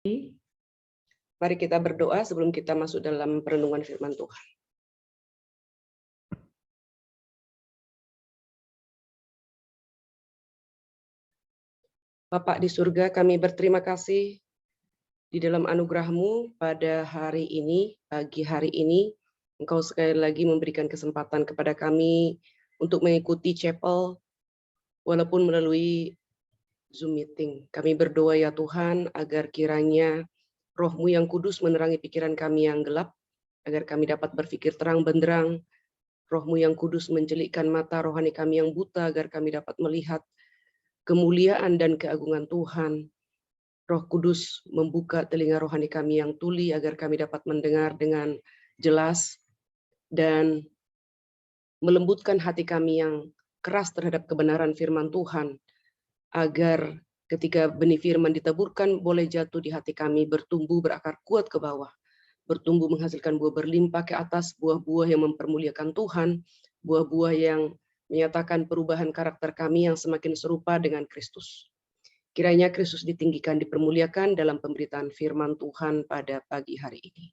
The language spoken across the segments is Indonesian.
Mari kita berdoa sebelum kita masuk dalam perenungan firman Tuhan. Bapak di surga, kami berterima kasih di dalam anugerah-Mu pada hari ini, pagi hari ini, Engkau sekali lagi memberikan kesempatan kepada kami untuk mengikuti chapel, walaupun melalui Zoom meeting. Kami berdoa ya Tuhan, agar kiranya Roh-Mu yang kudus menerangi pikiran kami yang gelap, agar kami dapat berpikir terang benderang. Roh-Mu yang kudus mencelikkan mata rohani kami yang buta, agar kami dapat melihat kemuliaan dan keagungan Tuhan. Roh Kudus membuka telinga rohani kami yang tuli, agar kami dapat mendengar dengan jelas dan melembutkan hati kami yang keras terhadap kebenaran firman Tuhan, agar ketika benih firman ditaburkan boleh jatuh di hati kami, bertumbuh berakar kuat ke bawah, bertumbuh menghasilkan buah berlimpah ke atas, buah-buah yang mempermuliakan Tuhan, buah-buah yang menyatakan perubahan karakter kami yang semakin serupa dengan Kristus. Kiranya Kristus ditinggikan, dipermuliakan dalam pemberitaan firman Tuhan pada pagi hari ini.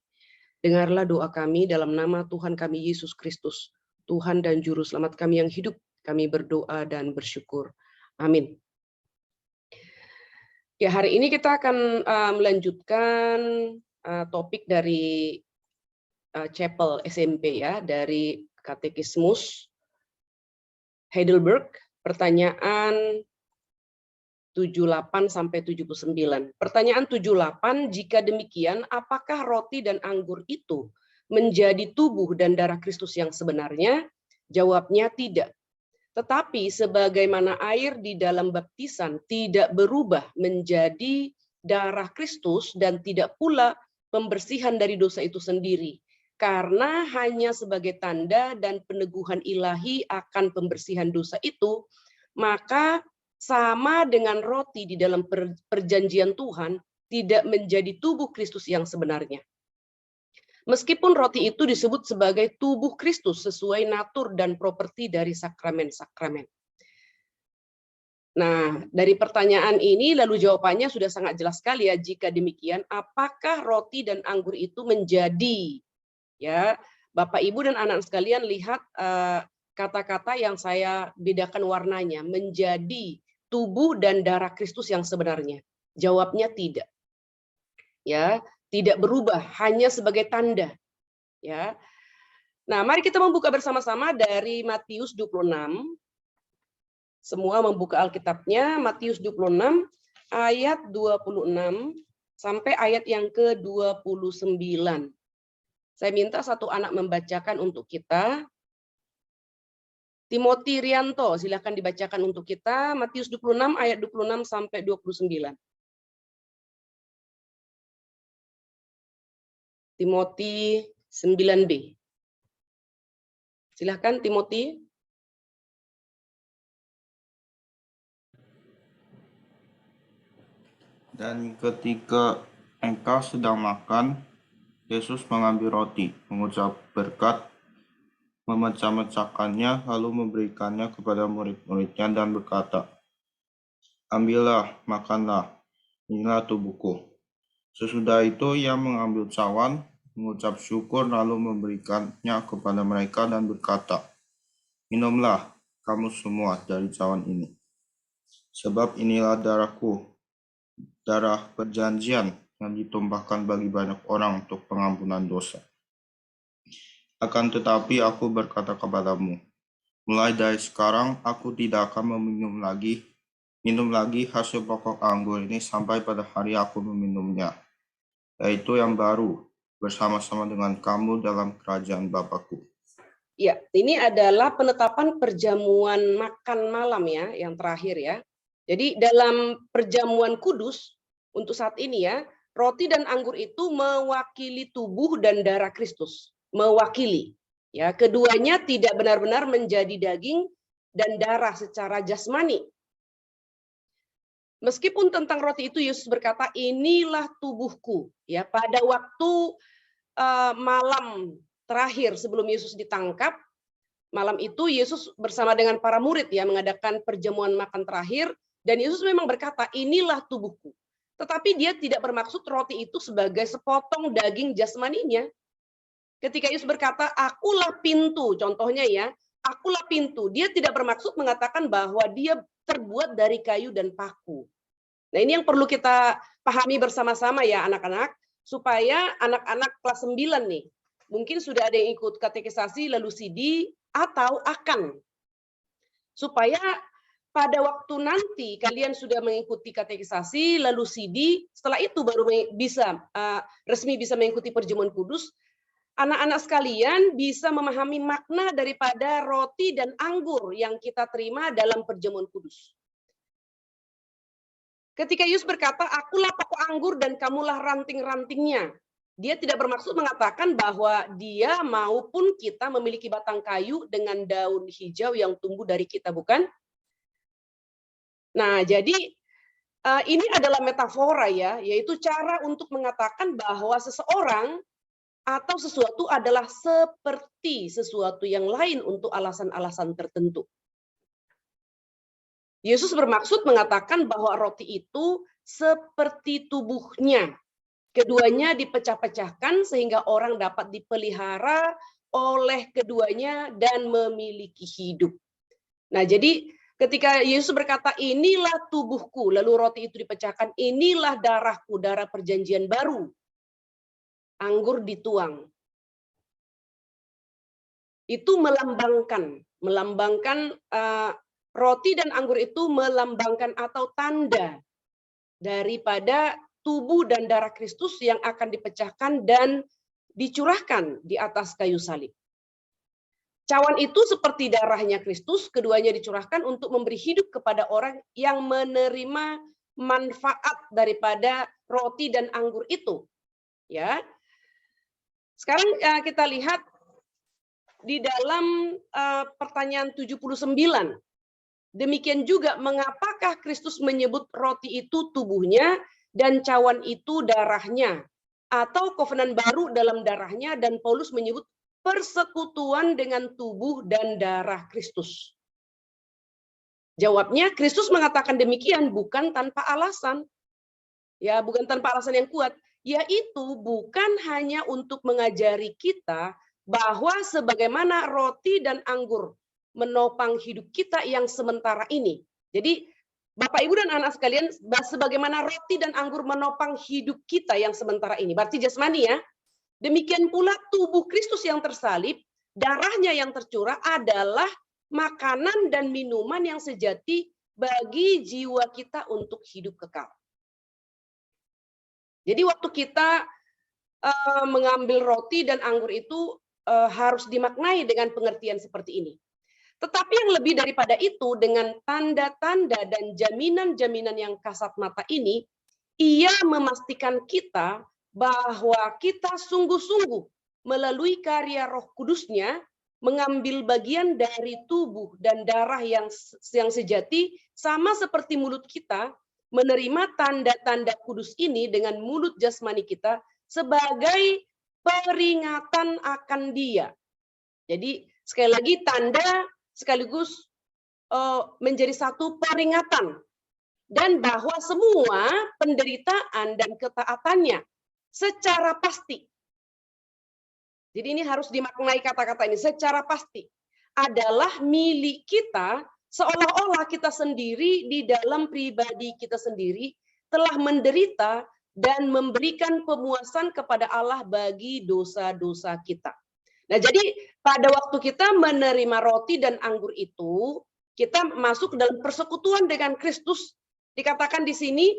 Dengarlah doa kami dalam nama Tuhan kami Yesus Kristus, Tuhan dan Juru Selamat kami yang hidup. Kami berdoa dan bersyukur. Amin. Ya, hari ini kita akan melanjutkan topik dari chapel SMP ya, dari Katekismus Heidelberg, pertanyaan 78 sampai 79. Pertanyaan 78, jika demikian, apakah roti dan anggur itu menjadi tubuh dan darah Kristus yang sebenarnya? Jawabnya tidak. Tetapi sebagaimana air di dalam baptisan tidak berubah menjadi darah Kristus dan tidak pula pembersihan dari dosa itu sendiri, karena hanya sebagai tanda dan peneguhan ilahi akan pembersihan dosa itu, maka sama dengan roti di dalam perjanjian Tuhan tidak menjadi tubuh Kristus yang sebenarnya. Meskipun roti itu disebut sebagai tubuh Kristus sesuai natur dan properti dari sakramen-sakramen. Nah, dari pertanyaan ini lalu jawabannya sudah sangat jelas sekali ya. Jika demikian, apakah roti dan anggur itu menjadi, ya Bapak Ibu dan anak sekalian lihat kata-kata yang saya bedakan warnanya, menjadi tubuh dan darah Kristus yang sebenarnya. Jawabnya tidak. Ya, tidak berubah, hanya sebagai tanda. Ya. Nah, mari kita membuka bersama-sama dari Matius 26. Semua membuka Alkitabnya, Matius 26 ayat 26 sampai ayat yang ke-29. Saya minta satu anak membacakan untuk kita. Timothy Rianto, silakan dibacakan untuk kita Matius 26 ayat 26 sampai 29. Timothy 9b. Silakan Timothy. Dan ketika engkau sedang makan, Yesus mengambil roti, mengucap berkat, memecah-mecahkannya, lalu memberikannya kepada murid-muridnya dan berkata, ambillah, makanlah, inilah tubuhku. Sesudah itu ia mengambil cawan, mengucap syukur, lalu memberikannya kepada mereka dan berkata, minumlah kamu semua dari cawan ini. Sebab inilah darahku, darah perjanjian yang ditumpahkan bagi banyak orang untuk pengampunan dosa. Akan tetapi aku berkata kepadamu, mulai dari sekarang aku tidak akan minum lagi hasil pokok anggur ini sampai pada hari aku meminumnya, yaitu yang baru bersama-sama dengan kamu dalam kerajaan Bapakku. Ya, ini adalah penetapan perjamuan makan malam ya, yang terakhir ya. Jadi dalam perjamuan kudus untuk saat ini ya, roti dan anggur itu mewakili tubuh dan darah Kristus, mewakili. Ya, keduanya tidak benar-benar menjadi daging dan darah secara jasmani. Meskipun tentang roti itu Yesus berkata, inilah tubuhku. Ya, pada waktu malam terakhir sebelum Yesus ditangkap, malam itu Yesus bersama dengan para murid ya mengadakan perjamuan makan terakhir, dan Yesus memang berkata, inilah tubuhku. Tetapi dia tidak bermaksud roti itu sebagai sepotong daging jasmaninya. Ketika Yesus berkata, akulah pintu, contohnya ya, akulah pintu. Dia tidak bermaksud mengatakan bahwa dia terbuat dari kayu dan paku. Nah, ini yang perlu kita pahami bersama-sama ya anak-anak, supaya anak-anak kelas 9 nih, mungkin sudah ada yang ikut katekisasi lalu CD atau akan. Supaya pada waktu nanti kalian sudah mengikuti katekisasi lalu CD, setelah itu baru bisa resmi bisa mengikuti perjamuan kudus, anak-anak sekalian bisa memahami makna daripada roti dan anggur yang kita terima dalam perjamuan kudus. Ketika Yesus berkata, akulah pokok anggur dan kamulah ranting-rantingnya. Dia tidak bermaksud mengatakan bahwa dia maupun kita memiliki batang kayu dengan daun hijau yang tumbuh dari kita, bukan? Nah, jadi ini adalah metafora ya, yaitu cara untuk mengatakan bahwa seseorang atau sesuatu adalah seperti sesuatu yang lain untuk alasan-alasan tertentu. Yesus bermaksud mengatakan bahwa roti itu seperti tubuhnya. Keduanya dipecah-pecahkan sehingga orang dapat dipelihara oleh keduanya dan memiliki hidup. Nah, jadi ketika Yesus berkata, inilah tubuhku, lalu roti itu dipecahkan, inilah darahku, darah perjanjian baru. Anggur dituang. Itu melambangkan roti dan anggur itu melambangkan atau tanda daripada tubuh dan darah Kristus yang akan dipecahkan dan dicurahkan di atas kayu salib. Cawan itu seperti darahnya Kristus, keduanya dicurahkan untuk memberi hidup kepada orang yang menerima manfaat daripada roti dan anggur itu. Ya. Sekarang kita lihat di dalam pertanyaan 79. Demikian juga mengapakah Kristus menyebut roti itu tubuhnya dan cawan itu darahnya, atau kovenan baru dalam darahnya, dan Paulus menyebut persekutuan dengan tubuh dan darah Kristus. Jawabnya, Kristus mengatakan demikian bukan tanpa alasan. Ya, bukan tanpa alasan yang kuat, yaitu bukan hanya untuk mengajari kita bahwa sebagaimana roti dan anggur menopang hidup kita yang sementara ini. Jadi, Bapak, Ibu, dan anak sekalian, sebagaimana roti dan anggur menopang hidup kita yang sementara ini, berarti jasmani ya. Demikian pula tubuh Kristus yang tersalib, darahnya yang tercurah adalah makanan dan minuman yang sejati bagi jiwa kita untuk hidup kekal. Jadi waktu kita mengambil roti dan anggur itu harus dimaknai dengan pengertian seperti ini. Tetapi yang lebih daripada itu, dengan tanda-tanda dan jaminan-jaminan yang kasat mata ini, ia memastikan kita bahwa kita sungguh-sungguh melalui karya Roh Kudus-Nya mengambil bagian dari tubuh dan darah yang sejati, sama seperti mulut kita menerima tanda-tanda kudus ini dengan mulut jasmani kita sebagai peringatan akan Dia. Jadi sekali lagi, tanda sekaligus menjadi satu peringatan, dan bahwa semua penderitaan dan ketaatannya secara pasti. Jadi ini harus dimaknai kata-kata ini, secara pasti adalah milik kita, seolah-olah kita sendiri di dalam pribadi kita sendiri telah menderita dan memberikan pemuasan kepada Allah bagi dosa-dosa kita. Nah, jadi pada waktu kita menerima roti dan anggur itu, kita masuk dalam persekutuan dengan Kristus. Dikatakan di sini,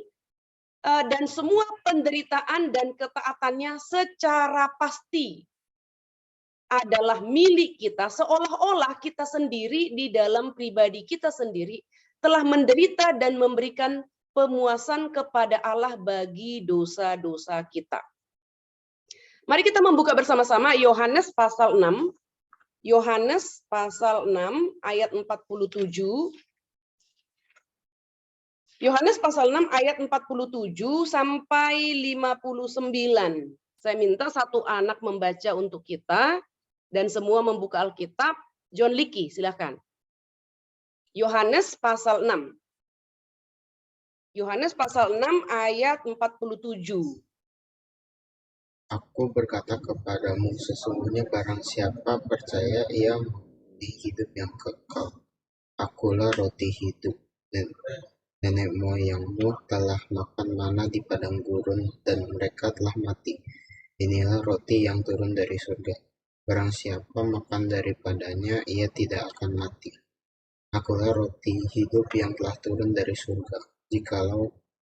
dan semua penderitaan dan ketaatannya secara pasti adalah milik kita, seolah-olah kita sendiri di dalam pribadi kita sendiri telah menderita dan memberikan pemuasan kepada Allah bagi dosa-dosa kita. Mari kita membuka bersama-sama Yohanes pasal 6. Yohanes pasal 6 ayat 47. Yohanes pasal 6 ayat 47 sampai 59. Saya minta satu anak membaca untuk kita dan semua membuka Alkitab. John Liki, silakan. Yohanes pasal 6. Yohanes pasal 6 ayat 47. Aku berkata kepadamu, sesungguhnya barang siapa percaya ia mempunyai hidup yang kekal. Akulah roti hidup, dan nenek moyangmu telah makan mana di padang gurun, dan mereka telah mati. Inilah roti yang turun dari surga. Barang siapa makan daripadanya, ia tidak akan mati. Akulah roti hidup yang telah turun dari surga. Jikalau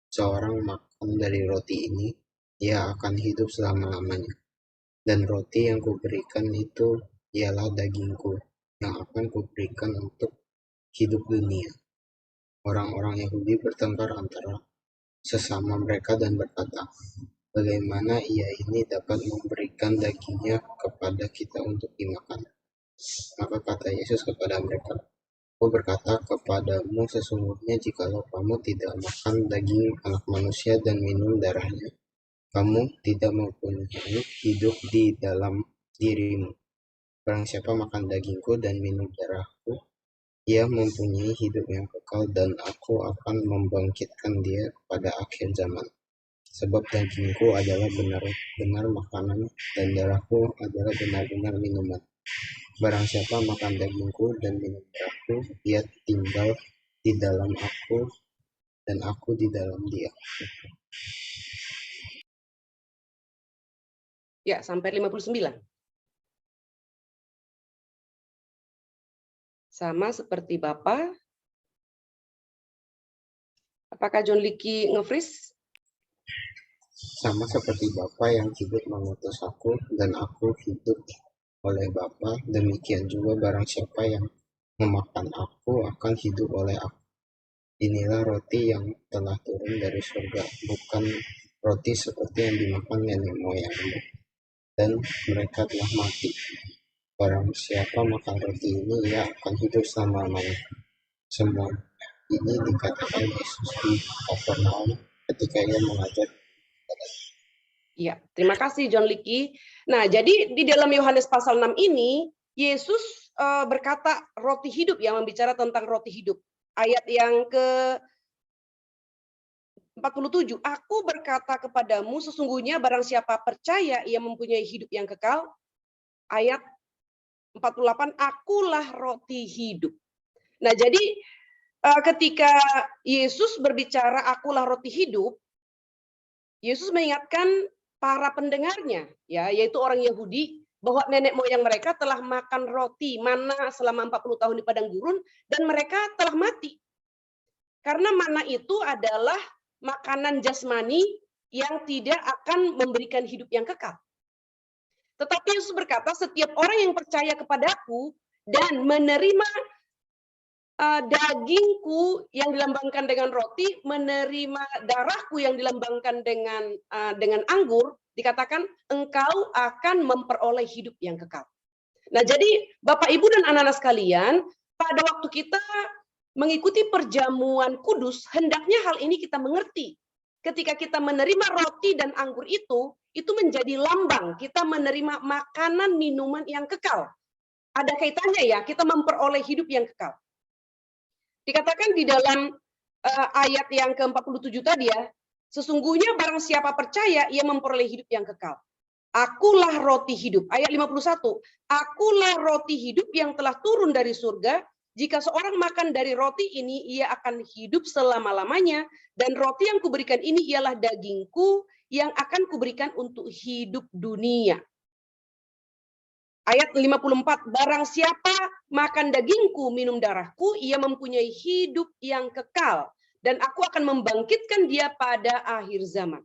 seorang makan dari roti ini, ia akan hidup selama-lamanya. Dan roti yang kuberikan itu ialah dagingku, yang akan kuberikan untuk hidup dunia. Orang-orang Yahudi bertengkar antara sesama mereka dan berkata, bagaimana ia ini dapat memberikan dagingnya kepada kita untuk dimakan? Maka kata Yesus kepada mereka, Aku berkata kepadamu, sesungguhnya jikalau kamu tidak makan daging anak manusia dan minum darahnya, kamu tidak mempunyai hidup di dalam dirimu. Barang siapa makan dagingku dan minum darahku, ia mempunyai hidup yang kekal, dan aku akan membangkitkan dia pada akhir zaman. Sebab dagingku adalah benar-benar makanan, dan darahku adalah benar-benar minuman. Barang siapa makan dagingku dan minum darahku, ia tinggal di dalam aku, dan aku di dalam dia. Ya, sampai 59. Sama seperti Bapa. Apakah John Licky nge-freeze? Sama seperti Bapa yang hidup mengutus aku, dan aku hidup oleh Bapa, demikian juga barang siapa yang memakan aku akan hidup oleh aku. Inilah roti yang telah turun dari surga, bukan roti seperti yang dimakan nenek moyangmu, dan mereka telah mati. Barang siapa makan roti ini, ia akan hidup selama-lamanya. Semua ini dikatakan Yesus di Kapernaum ketika ia mengajar. Ya, terima kasih John Licky. Nah, jadi di dalam Yohanes pasal 6 ini, Yesus berkata roti hidup, yang membicara tentang roti hidup. Ayat yang ke 47, aku berkata kepadamu, sesungguhnya barang siapa percaya ia mempunyai hidup yang kekal. Ayat 48, akulah roti hidup. Nah, jadi ketika Yesus berbicara akulah roti hidup, Yesus mengingatkan para pendengarnya, ya, yaitu orang Yahudi, bahwa nenek moyang mereka telah makan roti mana selama 40 tahun di padang gurun, dan mereka telah mati. Karena mana itu adalah makanan jasmani yang tidak akan memberikan hidup yang kekal. Tetapi Yesus berkata, setiap orang yang percaya kepadaku dan menerima dagingku yang dilambangkan dengan roti, menerima darahku yang dilambangkan dengan anggur, dikatakan engkau akan memperoleh hidup yang kekal. Nah, jadi Bapak Ibu dan anak-anak sekalian, pada waktu kita mengikuti perjamuan kudus, hendaknya hal ini kita mengerti. Ketika kita menerima roti dan anggur itu menjadi lambang kita menerima makanan minuman yang kekal. Ada kaitannya ya, kita memperoleh hidup yang kekal. Dikatakan di dalam ayat yang ke-47 tadi ya, sesungguhnya barang siapa percaya ia memperoleh hidup yang kekal. Akulah roti hidup. Ayat 51, akulah roti hidup yang telah turun dari surga. Jika seorang makan dari roti ini, ia akan hidup selama-lamanya. Dan roti yang kuberikan ini ialah dagingku yang akan kuberikan untuk hidup dunia. Ayat 54, barang siapa makan dagingku, minum darahku, ia mempunyai hidup yang kekal. Dan aku akan membangkitkan dia pada akhir zaman.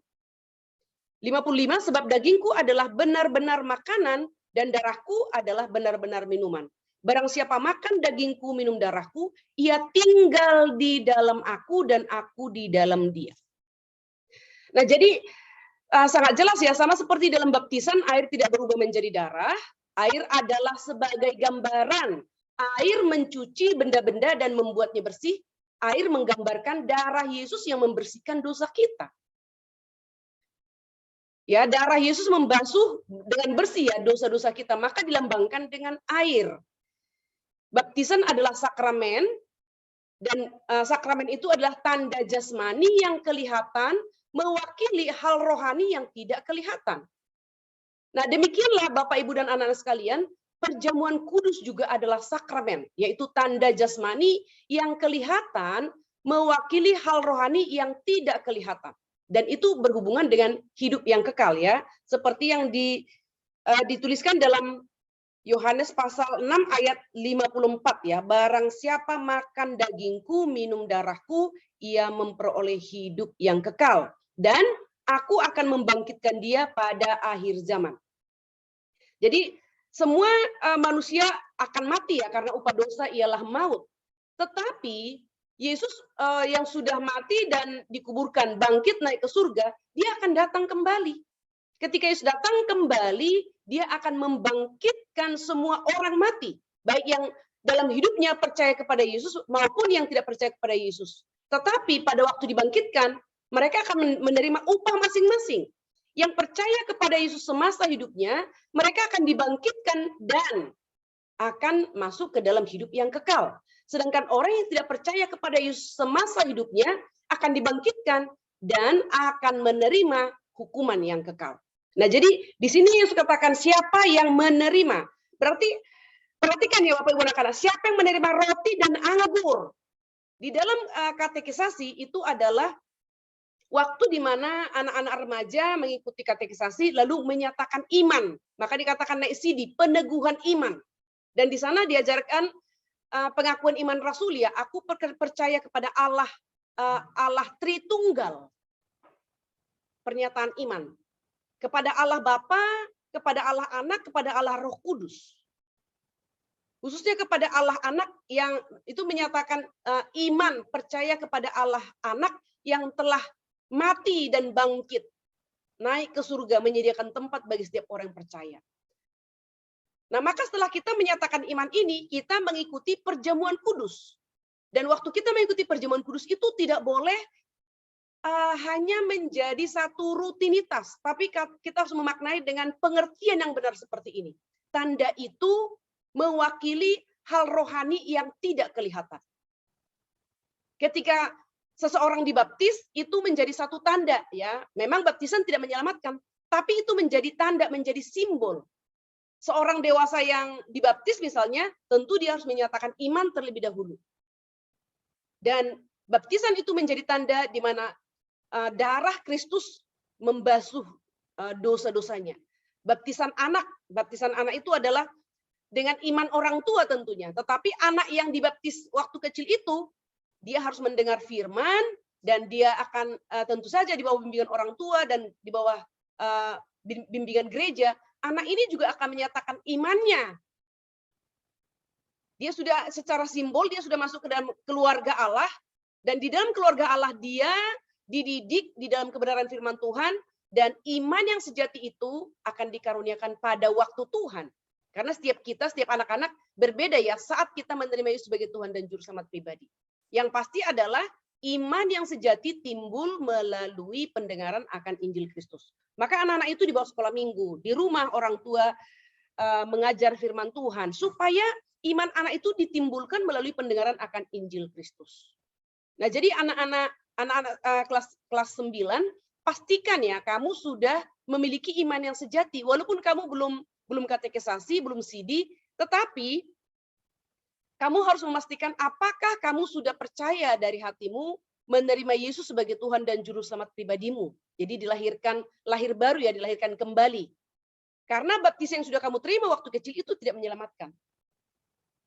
55, sebab dagingku adalah benar-benar makanan, dan darahku adalah benar-benar minuman. Barang siapa makan dagingku, minum darahku, ia tinggal di dalam aku, dan aku di dalam dia. Nah, jadi sangat jelas ya, sama seperti dalam baptisan, air tidak berubah menjadi darah. Air adalah sebagai gambaran. Air mencuci benda-benda dan membuatnya bersih. Air menggambarkan darah Yesus yang membersihkan dosa kita. Ya, darah Yesus membasuh dengan bersih ya dosa-dosa kita, maka dilambangkan dengan air. Baptisan adalah sakramen Dan sakramen itu adalah tanda jasmani yang kelihatan mewakili hal rohani yang tidak kelihatan. Nah, demikianlah Bapak, Ibu, dan anak-anak sekalian, perjamuan kudus juga adalah sakramen, yaitu tanda jasmani yang kelihatan mewakili hal rohani yang tidak kelihatan. Dan itu berhubungan dengan hidup yang kekal, ya. Seperti yang dituliskan dalam Yohanes pasal 6 ayat 54, ya. Barang siapa makan dagingku, minum darahku, ia memperoleh hidup yang kekal. Dan aku akan membangkitkan dia pada akhir zaman. Jadi semua manusia akan mati, ya, karena upah dosa ialah maut. Tetapi Yesus yang sudah mati dan dikuburkan, bangkit naik ke surga, dia akan datang kembali. Ketika Yesus datang kembali, dia akan membangkitkan semua orang mati, baik yang dalam hidupnya percaya kepada Yesus maupun yang tidak percaya kepada Yesus. Tetapi pada waktu dibangkitkan, mereka akan menerima upah masing-masing. Yang percaya kepada Yesus semasa hidupnya, mereka akan dibangkitkan dan akan masuk ke dalam hidup yang kekal. Sedangkan orang yang tidak percaya kepada Yesus semasa hidupnya akan dibangkitkan dan akan menerima hukuman yang kekal. Nah, jadi di sini Yesus katakan siapa yang menerima. Berarti perhatikan, ya Bapak, Ibu, anak-anak, siapa yang menerima roti dan anggur. Di dalam katekisasi itu adalah waktu di mana anak-anak remaja mengikuti katekisasi lalu menyatakan iman. Maka dikatakan naisidi, peneguhan iman. Dan di sana diajarkan pengakuan iman rasul, ya. Aku percaya kepada Allah, Allah Tritunggal. Pernyataan iman. Kepada Allah Bapa, kepada Allah Anak, kepada Allah Roh Kudus. Khususnya kepada Allah Anak yang itu menyatakan iman, percaya kepada Allah Anak yang telah mati dan bangkit, naik ke surga, menyediakan tempat bagi setiap orang yang percaya. Nah, maka setelah kita menyatakan iman ini, kita mengikuti perjamuan kudus. Dan waktu kita mengikuti perjamuan kudus itu tidak boleh hanya menjadi satu rutinitas, tapi kita harus memaknai dengan pengertian yang benar seperti ini. Tanda itu mewakili hal rohani yang tidak kelihatan. Ketika seseorang dibaptis, itu menjadi satu tanda, ya. Memang baptisan tidak menyelamatkan, tapi itu menjadi tanda, menjadi simbol. Seorang dewasa yang dibaptis misalnya, tentu dia harus menyatakan iman terlebih dahulu. Dan baptisan itu menjadi tanda di mana darah Kristus membasuh dosa-dosanya. Baptisan anak itu adalah dengan iman orang tua tentunya. Tetapi anak yang dibaptis waktu kecil itu, dia harus mendengar firman, dan dia akan tentu saja di bawah bimbingan orang tua dan di bawah bimbingan gereja. Anak ini juga akan menyatakan imannya. Dia sudah secara simbol, dia sudah masuk ke dalam keluarga Allah, dan di dalam keluarga Allah dia dididik di dalam kebenaran firman Tuhan, dan iman yang sejati itu akan dikaruniakan pada waktu Tuhan. Karena setiap anak-anak berbeda, ya, saat kita menerima Yesus sebagai Tuhan dan Juru Selamat pribadi. Yang pasti adalah iman yang sejati timbul melalui pendengaran akan Injil Kristus. Maka anak-anak itu di bawah sekolah minggu, di rumah orang tua mengajar firman Tuhan, supaya iman anak itu ditimbulkan melalui pendengaran akan Injil Kristus. Nah, jadi anak-anak kelas 9, pastikan, ya, kamu sudah memiliki iman yang sejati. Walaupun kamu belum katekisasi, belum CD, tetapi kamu harus memastikan apakah kamu sudah percaya dari hatimu menerima Yesus sebagai Tuhan dan Juru Selamat pribadimu. Jadi lahir baru, ya, dilahirkan kembali. Karena baptis yang sudah kamu terima waktu kecil itu tidak menyelamatkan.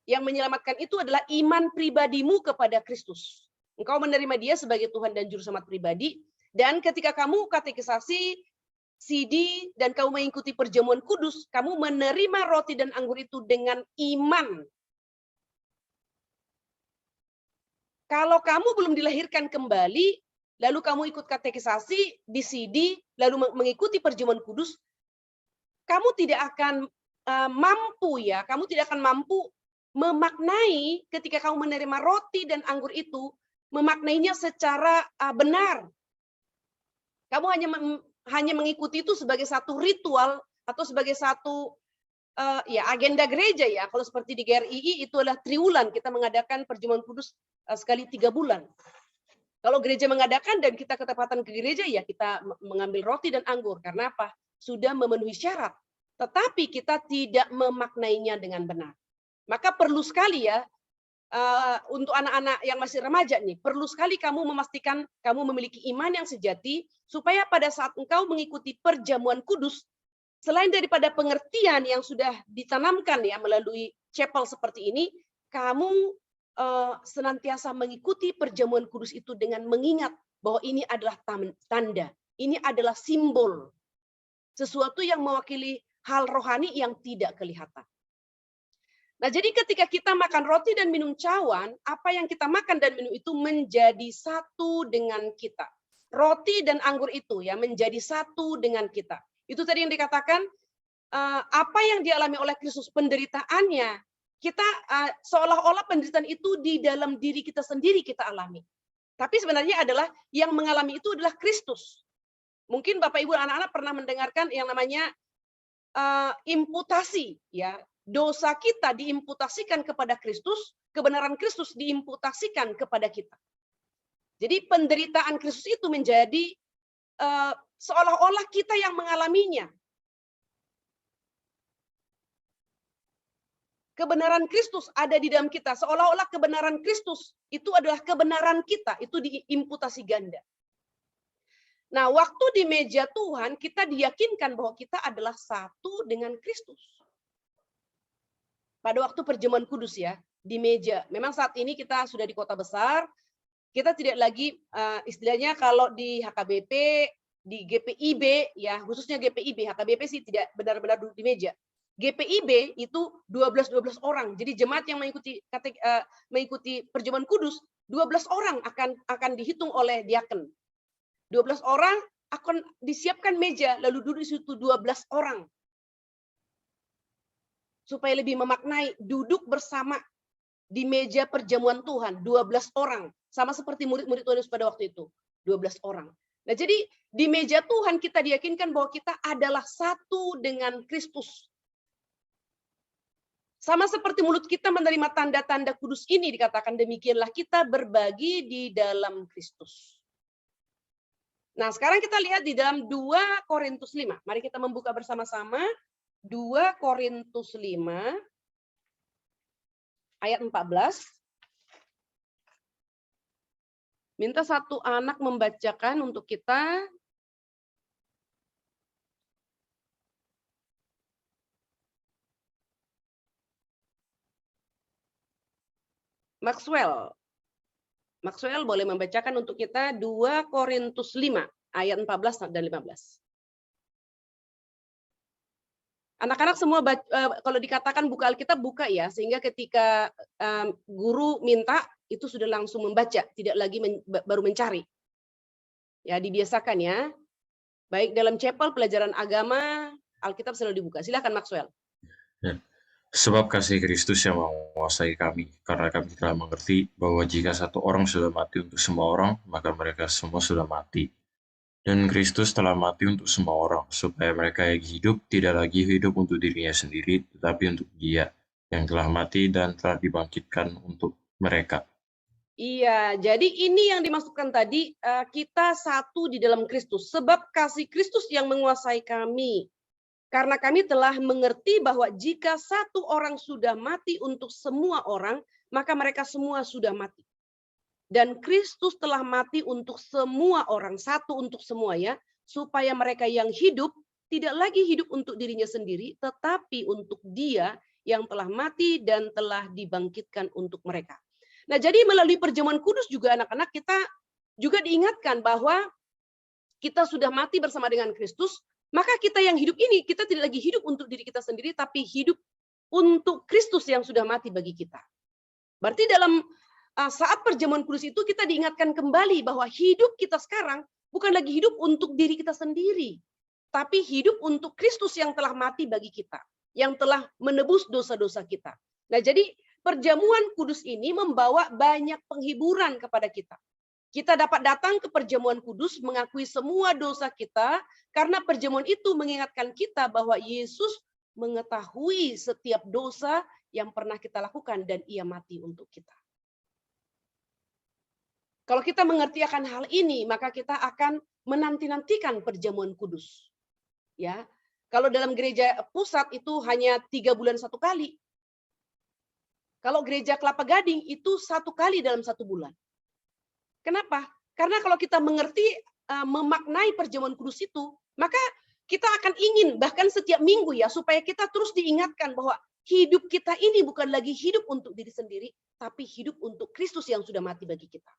Yang menyelamatkan itu adalah iman pribadimu kepada Kristus. Engkau menerima dia sebagai Tuhan dan Juru Selamat pribadi, dan ketika kamu katekisasi, CD, dan kamu mengikuti perjamuan kudus, kamu menerima roti dan anggur itu dengan iman. Kalau kamu belum dilahirkan kembali, lalu kamu ikut katekisasi di CD, lalu mengikuti perjamuan kudus, kamu tidak akan mampu, ya, kamu tidak akan mampu memaknai ketika kamu menerima roti dan anggur itu, memaknainya secara benar. Kamu hanya mengikuti itu sebagai satu ritual atau sebagai satu ya agenda gereja ya. Kalau seperti di GRII itu adalah triwulan kita mengadakan perjamuan kudus sekali 3 bulan. Kalau gereja mengadakan dan kita ketepatan ke gereja, ya kita mengambil roti dan anggur. Karena apa? Sudah memenuhi syarat. Tetapi kita tidak memaknainya dengan benar. Maka perlu sekali ya, untuk anak-anak yang masih remaja nih, perlu sekali kamu memastikan kamu memiliki iman yang sejati, supaya pada saat engkau mengikuti perjamuan kudus, selain daripada pengertian yang sudah ditanamkan ya melalui chapel seperti ini, kamu senantiasa mengikuti perjamuan kudus itu dengan mengingat bahwa ini adalah tanda, ini adalah simbol, sesuatu yang mewakili hal rohani yang tidak kelihatan. Nah, jadi ketika kita makan roti dan minum cawan, apa yang kita makan dan minum itu menjadi satu dengan kita. Roti dan anggur itu ya menjadi satu dengan kita. Itu tadi yang dikatakan, apa yang dialami oleh Kristus, penderitaannya, kita seolah-olah penderitaan itu di dalam diri kita sendiri kita alami. Tapi sebenarnya adalah yang mengalami itu adalah Kristus. Mungkin Bapak Ibu anak-anak pernah mendengarkan yang namanya imputasi, ya. Dosa kita diimputasikan kepada Kristus, kebenaran Kristus diimputasikan kepada kita. Jadi penderitaan Kristus itu menjadi seolah-olah kita yang mengalaminya. Kebenaran Kristus ada di dalam kita, seolah-olah kebenaran Kristus itu adalah kebenaran kita, itu diimputasi ganda. Nah, waktu di meja Tuhan, kita diyakinkan bahwa kita adalah satu dengan Kristus. Pada waktu perjamuan kudus ya, di meja. Memang saat ini kita sudah di kota besar, kita tidak lagi, istilahnya kalau di HKBP, di GPIB, ya khususnya GPIB, HKBP sih tidak benar-benar duduk di meja. GPIB itu 12 orang. Jadi jemaat yang mengikuti perjamuan kudus, 12 orang akan dihitung oleh diaken. 12 orang akan disiapkan meja, lalu duduk di situ 12 orang. Supaya lebih memaknai duduk bersama di meja perjamuan Tuhan, 12 orang. Sama seperti murid-murid Tuhan Yesus pada waktu itu, 12 orang. Nah, jadi di meja Tuhan kita diyakinkan bahwa kita adalah satu dengan Kristus. Sama seperti mulut kita menerima tanda-tanda kudus ini, dikatakan demikianlah kita berbagi di dalam Kristus. Nah, sekarang kita lihat di dalam 2 Korintus 5. Mari kita membuka bersama-sama 2 Korintus 5 ayat 14. Minta satu anak membacakan untuk kita. Maxwell boleh membacakan untuk kita 2 Korintus 5 ayat 14 dan 15. Anak-anak semua kalau dikatakan buka Alkitab, buka ya, sehingga ketika guru minta itu sudah langsung membaca, tidak lagi baru mencari. Ya, dibiasakan ya. Baik dalam chapel pelajaran agama, Alkitab selalu dibuka. Silakan Maxwell. Ya. Sebab kasih Kristus yang menguasai kami, karena kami telah mengerti bahwa jika satu orang sudah mati untuk semua orang, maka mereka semua sudah mati. Dan Kristus telah mati untuk semua orang, supaya mereka yang hidup tidak lagi hidup untuk dirinya sendiri, tetapi untuk Dia yang telah mati dan telah dibangkitkan untuk mereka. Iya, jadi ini yang dimaksudkan tadi, kita satu di dalam Kristus. Sebab kasih Kristus yang menguasai kami. Karena kami telah mengerti bahwa jika satu orang sudah mati untuk semua orang, maka mereka semua sudah mati. Dan Kristus telah mati untuk semua orang, satu untuk semua ya, supaya mereka yang hidup tidak lagi hidup untuk dirinya sendiri, tetapi untuk Dia yang telah mati dan telah dibangkitkan untuk mereka. Nah, jadi melalui perjamuan kudus juga anak-anak kita juga diingatkan bahwa kita sudah mati bersama dengan Kristus, maka kita yang hidup ini, kita tidak lagi hidup untuk diri kita sendiri, tapi hidup untuk Kristus yang sudah mati bagi kita. Berarti dalam saat perjamuan kudus itu kita diingatkan kembali bahwa hidup kita sekarang bukan lagi hidup untuk diri kita sendiri, tapi hidup untuk Kristus yang telah mati bagi kita, yang telah menebus dosa-dosa kita. Nah, jadi perjamuan kudus ini membawa banyak penghiburan kepada kita. Kita dapat datang ke perjamuan kudus, mengakui semua dosa kita, karena perjamuan itu mengingatkan kita bahwa Yesus mengetahui setiap dosa yang pernah kita lakukan dan ia mati untuk kita. Kalau kita mengerti akan hal ini, maka kita akan menanti-nantikan perjamuan kudus. Ya, kalau dalam gereja pusat itu hanya 3 bulan 1 kali. Kalau gereja Kelapa Gading itu 1 kali dalam 1 bulan. Kenapa? Karena kalau kita mengerti, memaknai perjamuan kudus itu, maka kita akan ingin bahkan setiap minggu ya, supaya kita terus diingatkan bahwa hidup kita ini bukan lagi hidup untuk diri sendiri, tapi hidup untuk Kristus yang sudah mati bagi kita.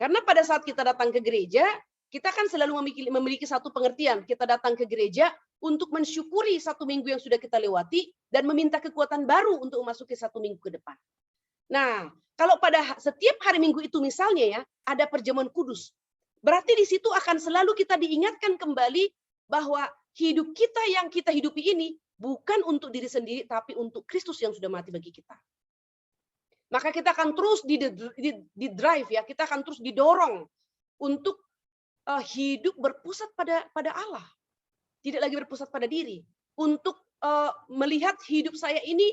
Karena pada saat kita datang ke gereja, kita kan selalu memiliki satu pengertian. Kita datang ke gereja untuk mensyukuri 1 minggu yang sudah kita lewati dan meminta kekuatan baru untuk memasuki 1 minggu ke depan. Nah, kalau pada setiap hari Minggu itu misalnya ya, ada perjamuan kudus. Berarti di situ akan selalu kita diingatkan kembali bahwa hidup kita yang kita hidupi ini bukan untuk diri sendiri, tapi untuk Kristus yang sudah mati bagi kita. Maka kita akan terus di drive ya, kita akan terus didorong untuk hidup berpusat pada Allah. Tidak lagi berpusat pada diri. Untuk melihat hidup saya ini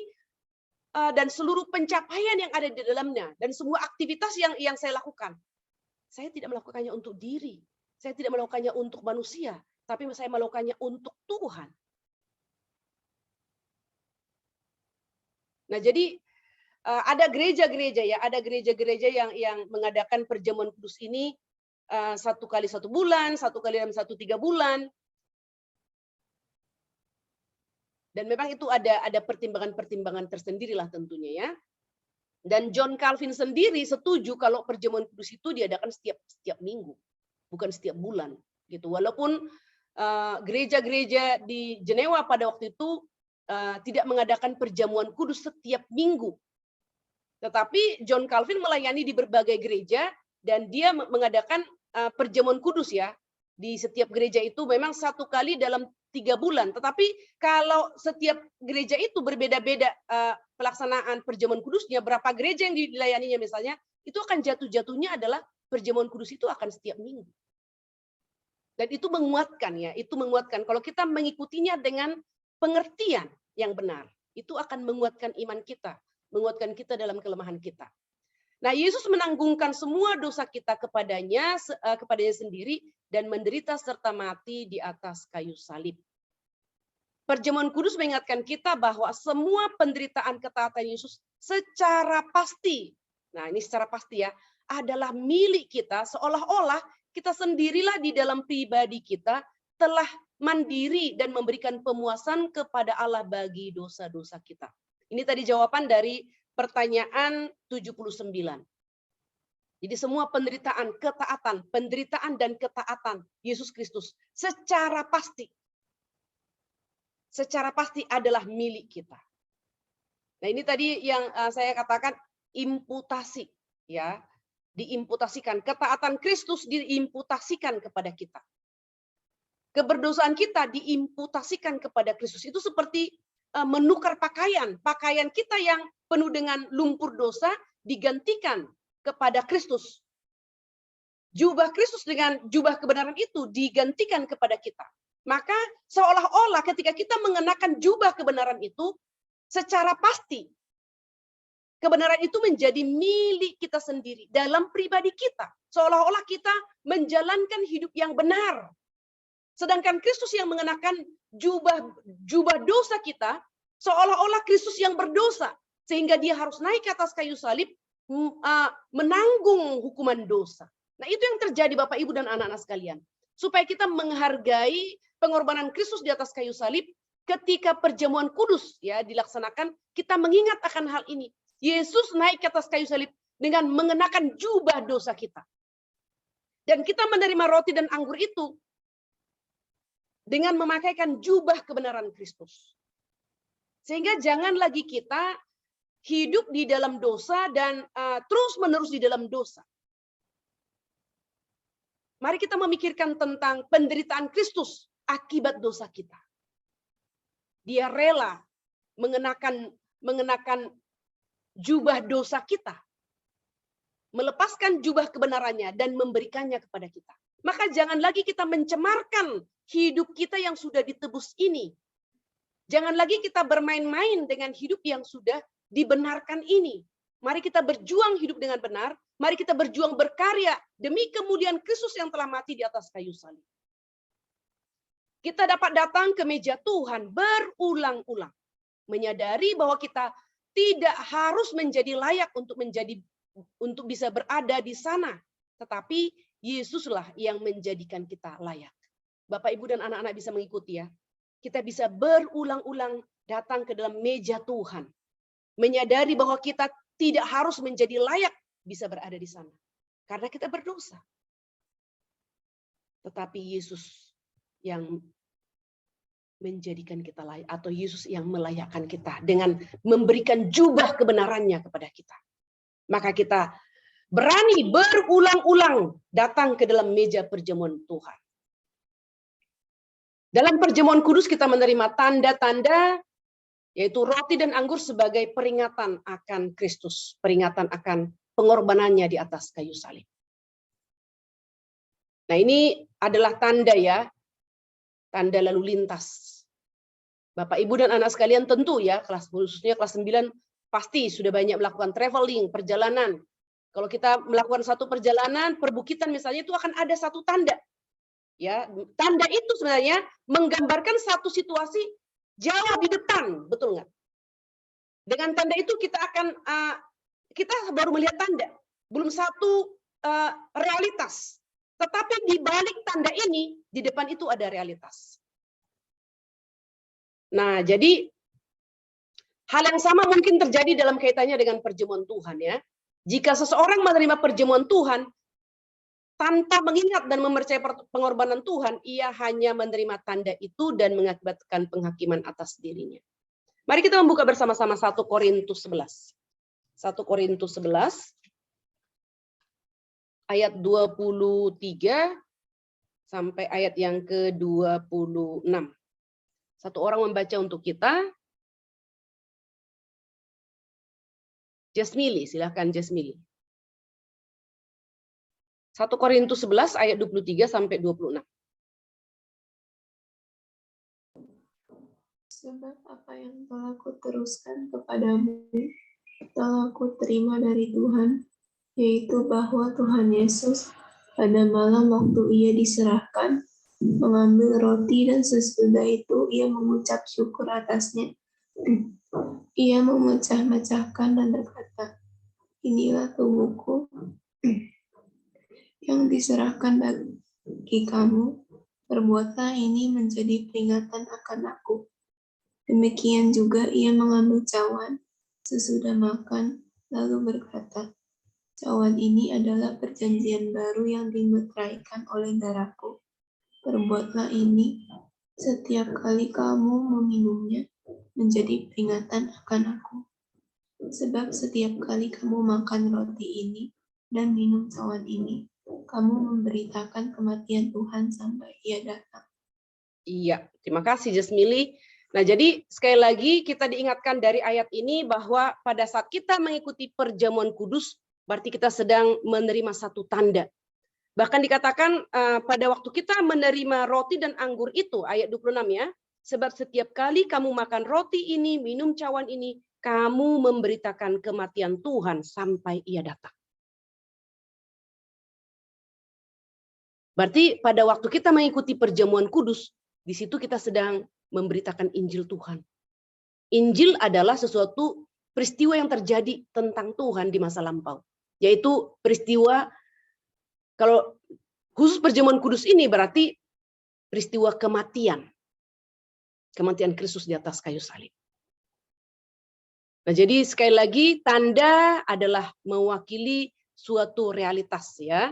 dan seluruh pencapaian yang ada di dalamnya dan semua aktivitas yang saya lakukan. Saya tidak melakukannya untuk diri. Saya tidak melakukannya untuk manusia, tapi saya melakukannya untuk Tuhan. Nah, jadi ada gereja-gereja ya, ada gereja-gereja yang mengadakan perjamuan kudus ini 1 kali 1 bulan, 1 kali dalam 1 3 bulan. Dan memang itu ada pertimbangan-pertimbangan tersendirilah tentunya ya. Dan John Calvin sendiri setuju kalau perjamuan kudus itu diadakan setiap minggu, bukan setiap bulan gitu. Walaupun gereja-gereja di Jenewa pada waktu itu tidak mengadakan perjamuan kudus setiap minggu. Tetapi John Calvin melayani di berbagai gereja dan dia mengadakan perjamuan kudus ya. Di setiap gereja itu memang 1 kali dalam 3 bulan. Tetapi kalau setiap gereja itu berbeda-beda pelaksanaan perjamuan kudusnya, berapa gereja yang dilayaninya misalnya, itu akan jatuh-jatuhnya adalah perjamuan kudus itu akan setiap minggu. Dan itu menguatkan ya, itu menguatkan. Kalau kita mengikutinya dengan pengertian yang benar, itu akan menguatkan iman kita. Menguatkan kita dalam kelemahan kita. Nah, Yesus menanggungkan semua dosa kita kepadanya sendiri dan menderita serta mati di atas kayu salib. Perjamuan kudus mengingatkan kita bahwa semua penderitaan ketaatan Yesus secara pasti, nah ini secara pasti ya, adalah milik kita, seolah-olah kita sendirilah di dalam pribadi kita telah mandiri dan memberikan pemuasan kepada Allah bagi dosa-dosa kita. Ini tadi jawaban dari pertanyaan 79. Jadi semua penderitaan dan ketaatan Yesus Kristus secara pasti adalah milik kita. Nah, ini tadi yang saya katakan imputasi ya, diimputasikan. Ketaatan Kristus diimputasikan kepada kita. Keberdosaan kita diimputasikan kepada Kristus. Itu seperti menukar pakaian kita yang penuh dengan lumpur dosa digantikan kepada Kristus. Jubah Kristus dengan jubah kebenaran itu digantikan kepada kita. Maka seolah-olah ketika kita mengenakan jubah kebenaran itu, secara pasti kebenaran itu menjadi milik kita sendiri dalam pribadi kita. Seolah-olah kita menjalankan hidup yang benar. Sedangkan Kristus yang mengenakan jubah dosa kita, seolah-olah Kristus yang berdosa, sehingga dia harus naik ke atas kayu salib, menanggung hukuman dosa. Nah, itu yang terjadi Bapak, Ibu, dan anak-anak sekalian. Supaya kita menghargai pengorbanan Kristus di atas kayu salib, ketika perjamuan kudus ya dilaksanakan, kita mengingat akan hal ini. Yesus naik ke atas kayu salib dengan mengenakan jubah dosa kita. Dan kita menerima roti dan anggur itu dengan memakaikan jubah kebenaran Kristus. Sehingga jangan lagi kita hidup di dalam dosa dan terus-menerus di dalam dosa. Mari kita memikirkan tentang penderitaan Kristus akibat dosa kita. Dia rela mengenakan jubah dosa kita, melepaskan jubah kebenarannya dan memberikannya kepada kita. Maka jangan lagi kita mencemarkan hidup kita yang sudah ditebus ini Jangan lagi kita bermain-main dengan hidup yang sudah dibenarkan ini. Mari kita berjuang hidup dengan benar. Mari kita berjuang berkarya demi kemuliaan Kristus yang telah mati di atas kayu salib. Kita dapat datang ke meja Tuhan berulang-ulang. Menyadari bahwa kita tidak harus menjadi layak untuk bisa berada di sana. Tetapi Yesuslah yang menjadikan kita layak. Bapak, Ibu, dan anak-anak bisa mengikuti ya. Kita bisa berulang-ulang datang ke dalam meja Tuhan. Menyadari bahwa kita tidak harus menjadi layak bisa berada di sana. Karena kita berdosa. Tetapi Yesus yang menjadikan kita layak, atau Yesus yang melayakkan kita dengan memberikan jubah kebenarannya kepada kita. Maka kita berani berulang-ulang datang ke dalam meja perjamuan Tuhan. Dalam perjamuan kudus kita menerima tanda-tanda, yaitu roti dan anggur sebagai peringatan akan Kristus, peringatan akan pengorbanannya di atas kayu salib. Nah, ini adalah tanda ya, tanda lalu lintas. Bapak, Ibu, dan anak sekalian tentu ya, khususnya kelas 9 pasti sudah banyak melakukan traveling, perjalanan. Kalau kita melakukan satu perjalanan, perbukitan misalnya, itu akan ada satu tanda. Ya, tanda itu sebenarnya menggambarkan satu situasi jauh di depan, betul nggak? Dengan tanda itu kita baru melihat tanda, belum satu realitas. Tetapi di balik tanda ini, di depan itu ada realitas. Nah, jadi hal yang sama mungkin terjadi dalam kaitannya dengan perjamuan Tuhan ya. Jika seseorang menerima perjamuan Tuhan tanpa mengingat dan mempercayai pengorbanan Tuhan, ia hanya menerima tanda itu dan mengakibatkan penghakiman atas dirinya. Mari kita membuka bersama-sama 1 Korintus 11. 1 Korintus 11 ayat 23 sampai ayat yang ke-26. Satu orang membaca untuk kita. Jasmili, silakan Jasmili. 1 Korintus 11 ayat 23 sampai 26. Sebab apa yang telah kuteruskan kepadamu telah kuterima dari Tuhan, yaitu bahwa Tuhan Yesus pada malam waktu ia diserahkan, mengambil roti dan sesudah itu ia mengucap syukur atasnya. Ia memecah-mecahkan dan berkata, "Inilah tubuhku yang diserahkan bagi kamu, perbuatlah ini menjadi peringatan akan aku." Demikian juga ia mengambil cawan sesudah makan, lalu berkata, "Cawan ini adalah perjanjian baru yang dimeteraikan oleh darahku. Perbuatlah ini setiap kali kamu meminumnya menjadi peringatan akan aku. Sebab setiap kali kamu makan roti ini dan minum cawan ini, kamu memberitakan kematian Tuhan sampai ia datang." Iya, terima kasih Jasmili. Nah, jadi sekali lagi kita diingatkan dari ayat ini bahwa pada saat kita mengikuti perjamuan kudus, berarti kita sedang menerima satu tanda. Bahkan dikatakan pada waktu kita menerima roti dan anggur itu, ayat 26 ya, sebab setiap kali kamu makan roti ini, minum cawan ini, kamu memberitakan kematian Tuhan sampai ia datang. Berarti pada waktu kita mengikuti perjamuan kudus, di situ kita sedang memberitakan Injil Tuhan. Injil adalah sesuatu peristiwa yang terjadi tentang Tuhan di masa lampau. Yaitu peristiwa, kalau khusus perjamuan kudus ini berarti peristiwa kematian. Kematian Kristus di atas kayu salib. Nah, jadi sekali lagi tanda adalah mewakili suatu realitas ya.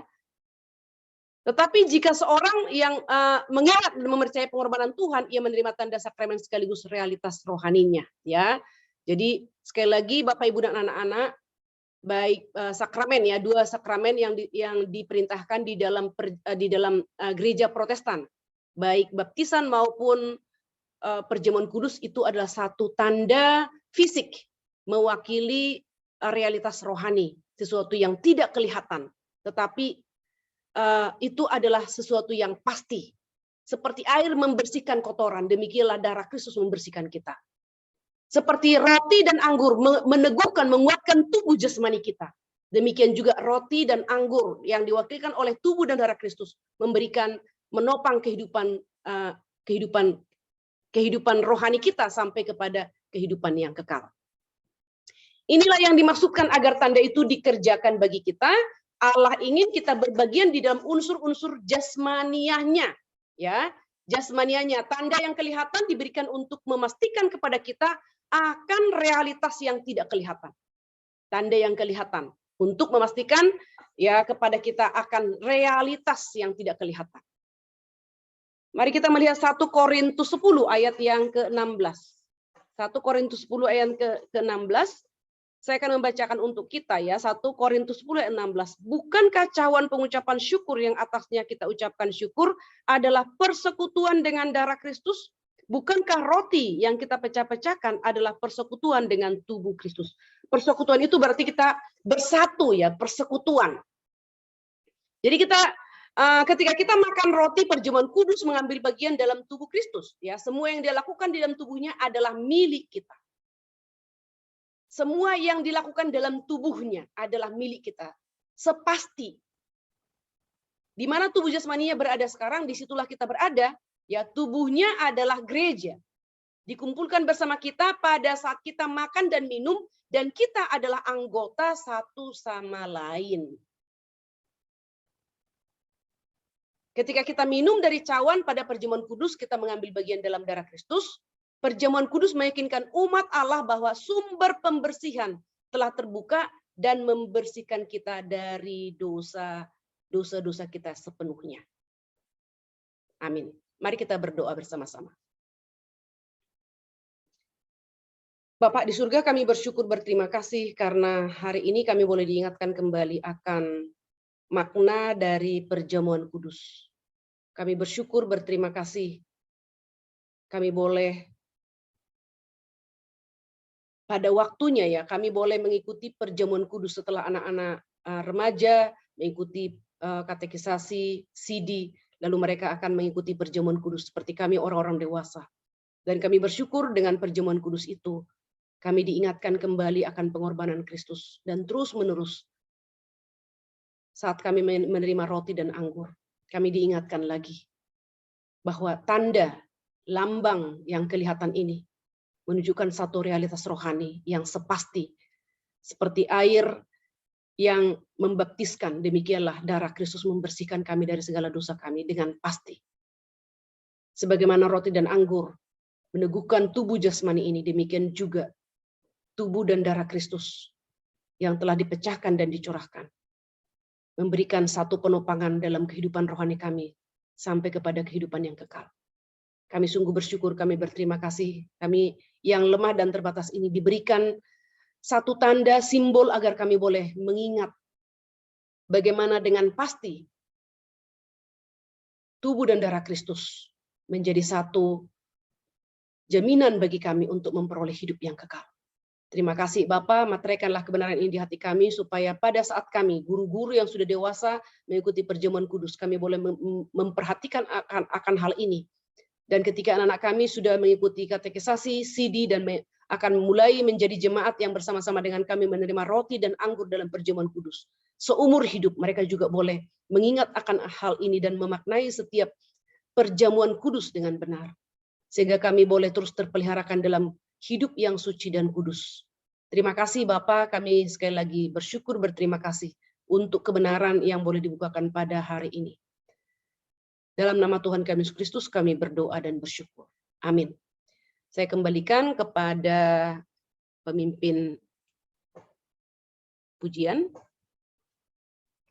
Tetapi jika seorang yang mengingat dan mempercayai pengorbanan Tuhan, ia menerima tanda sakramen sekaligus realitas rohaninya. Ya, jadi sekali lagi Bapak, Ibu, dan anak-anak, baik sakramen ya, dua sakramen yang diperintahkan di dalam gereja Protestan, baik baptisan maupun perjamuan kudus, itu adalah satu tanda fisik mewakili realitas rohani, sesuatu yang tidak kelihatan, tetapi itu adalah sesuatu yang pasti, Seperti air membersihkan kotoran, demikianlah darah Kristus membersihkan kita. Seperti roti dan anggur meneguhkan, menguatkan tubuh jasmani kita. Demikian juga roti dan anggur yang diwakilkan oleh tubuh dan darah Kristus menopang kehidupan rohani kita sampai kepada kehidupan yang kekal. Inilah yang dimaksudkan agar tanda itu dikerjakan bagi kita. Allah ingin kita berbagian di dalam unsur-unsur jasmaniahnya, ya, jasmaniahnya. Tanda yang kelihatan diberikan untuk memastikan kepada kita akan realitas yang tidak kelihatan. Tanda yang kelihatan untuk memastikan ya kepada kita akan realitas yang tidak kelihatan. Mari kita melihat 1 Korintus 10 ayat yang ke-16. 1 Korintus 10 ayat ke-16. Saya akan membacakan untuk kita ya, 1 Korintus 10 ayat 16. Bukankah cawan pengucapan syukur yang atasnya kita ucapkan syukur adalah persekutuan dengan darah Kristus? Bukankah roti yang kita pecah-pecahkan adalah persekutuan dengan tubuh Kristus? Persekutuan itu berarti kita bersatu ya, persekutuan. Jadi kita ketika kita makan roti, perjamuan kudus mengambil bagian dalam tubuh Kristus. Ya, semua yang dia lakukan di dalam tubuhnya adalah milik kita. Semua yang dilakukan dalam tubuhnya adalah milik kita. Sepasti. Di mana tubuh jasmaninya berada sekarang, disitulah kita berada. Ya, tubuhnya adalah gereja. Dikumpulkan bersama kita pada saat kita makan dan minum, dan kita adalah anggota satu sama lain. Ketika kita minum dari cawan pada perjamuan kudus, kita mengambil bagian dalam darah Kristus. Perjamuan kudus meyakinkan umat Allah bahwa sumber pembersihan telah terbuka dan membersihkan kita dari dosa-dosa kita sepenuhnya. Amin. Mari kita berdoa bersama-sama. Bapak di surga, kami bersyukur berterima kasih karena hari ini kami boleh diingatkan kembali akan makna dari perjamuan kudus. Kami bersyukur berterima kasih. Kami boleh pada waktunya ya, kami boleh mengikuti perjamuan kudus setelah anak-anak remaja mengikuti katekisasi, CD, lalu mereka akan mengikuti perjamuan kudus seperti kami orang-orang dewasa. Dan kami bersyukur dengan perjamuan kudus itu, kami diingatkan kembali akan pengorbanan Kristus. Dan terus-menerus, saat kami menerima roti dan anggur, kami diingatkan lagi bahwa tanda, lambang yang kelihatan ini menunjukkan satu realitas rohani yang sepasti. Seperti air yang membaptiskan, demikianlah darah Kristus membersihkan kami dari segala dosa kami dengan pasti. Sebagaimana roti dan anggur meneguhkan tubuh jasmani ini, demikian juga tubuh dan darah Kristus yang telah dipecahkan dan dicurahkan, memberikan satu penopangan dalam kehidupan rohani kami sampai kepada kehidupan yang kekal. Kami sungguh bersyukur, kami berterima kasih, kami yang lemah dan terbatas ini diberikan satu tanda simbol agar kami boleh mengingat bagaimana dengan pasti tubuh dan darah Kristus menjadi satu jaminan bagi kami untuk memperoleh hidup yang kekal. Terima kasih Bapa, materaikanlah kebenaran ini di hati kami supaya pada saat kami, guru-guru yang sudah dewasa mengikuti perjamuan kudus, kami boleh memperhatikan akan hal ini. Dan ketika anak-anak kami sudah mengikuti katekisasi, CD, dan akan mulai menjadi jemaat yang bersama-sama dengan kami menerima roti dan anggur dalam perjamuan kudus. Seumur hidup mereka juga boleh mengingat akan hal ini dan memaknai setiap perjamuan kudus dengan benar. Sehingga kami boleh terus terpeliharakan dalam hidup yang suci dan kudus. Terima kasih Bapa, kami sekali lagi bersyukur berterima kasih untuk kebenaran yang boleh dibukakan pada hari ini. Dalam nama Tuhan kami Yesus Kristus kami berdoa dan bersyukur. Amin. Saya kembalikan kepada pemimpin pujian.